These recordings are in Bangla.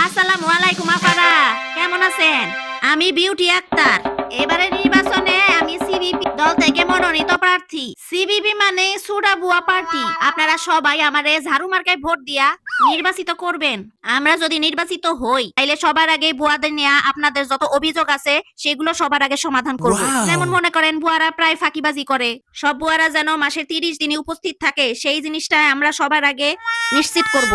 আসসালামু আলাইকুম আপারা, কেমন আছেন? আমি বিউটি আক্তার। এবারে নির্বাচনে আমি সিবিপি দল থেকে মনোনীত প্রার্থী। সিবিপি মানে সুডা বুয়া পার্টি। আপনারা সবাই আমারে ঝাড়ু মার্কায় ভোট দিয়া নির্বাচিত করবেন। আমরা যদি নির্বাচিত হই তাইলে সবার আগে বুয়াদের নিয়ে আপনাদের যত অভিযোগ আছে সেগুলো সবার আগে সমাধান করব। Wow! যেমন মনে করেন বুয়ারা প্রায় ফাঁকিবাজি করে, সব বুয়ারা যেন মাসের 30 দিনে উপস্থিত থাকে সেই জিনিসটা আমরা সবার আগে নিশ্চিত করব।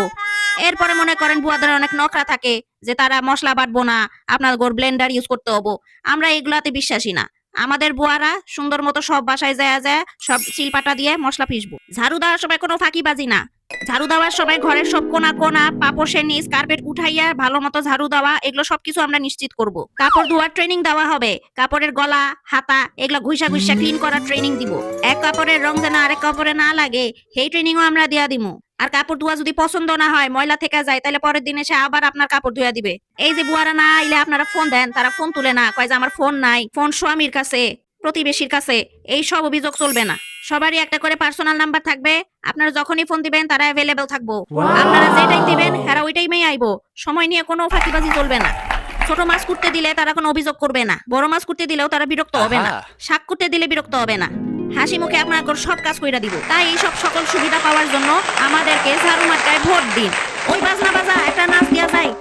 এরপরে মনে করেন বুয়াদের অনেক নকরা থাকে যে তারা মশলা বাটবো না, আপনার ঘর ব্লেন্ডার ইউজ করতে হবো। আমরা এগুলাতে বিশ্বাসী না। আমাদের বুয়ারা সুন্দর মতো সব বাসায় যায় যায় সব চিলপাটা দিয়ে মশলা পিসবো। ঝাড়ু দেওয়ার সময় কোনো ফাঁকিবাজি না। ঝাড়ু দেওয়ার সময় ঘরের সব কোনা কোনা পাপোশের নিচ কার্পেট উঠাইয়া ভালো মতো ঝাড়ু দেওয়া, এগুলো সবকিছু আমরা নিশ্চিত করব। কাপড় ধোয়ার ট্রেনিং দেওয়া হবে, কাপড়ের গলা হাতা এগুলো ঘুষা ঘুষা ক্লিন করার ট্রেনিং দিব। এক কাপড়ের রং যেন আরেক কাপড়ে না লাগে সেই ট্রেনিংও আমরা দিয়া দিমু। আর কাপড় ধোয়া যদি পছন্দ না হয়, ময়লা থেকে যায়, তাহলে পরের দিন এসে আবার আপনার কাপড় ধুয়া দিবে। এই যে বুয়ারা না আইলে আপনারা ফোন দেন, তারা ফোন তুলে না, কয় যে আমার ফোন নাই, ফোন স্বামীর কাছে, প্রতিবেশীর কাছে, এই সব অভিযোগ চলবে না। সবারই একটা করে পার্সোনাল নাম্বার থাকবে, আপনারা যখনই ফোন দিবেন তারা অ্যাভেলেবল থাকবো। আপনারা যে টাইম দিবেন হেরা ওই টাইমেই আইবো। সময় নিয়ে কোনো ফাঁকিবাজি চলবে না। ছোট মাছ করতে দিলে তারা কোনো অভিযোগ করবে না, বড় মাছ করতে দিলেও তারা বিরক্ত হবে না, শাক করতে দিলে বিরক্ত হবে না। হাসি মুখে আপনার সব কাজ কইরা দিব। তাই এই সব সকল সুবিধা পাওয়ার জন্য আমাদেরকে ঝাড়ু মার্কায় ভোট দিন। ওই বাজনা বাজা একটা নাচ দিয়া যায়।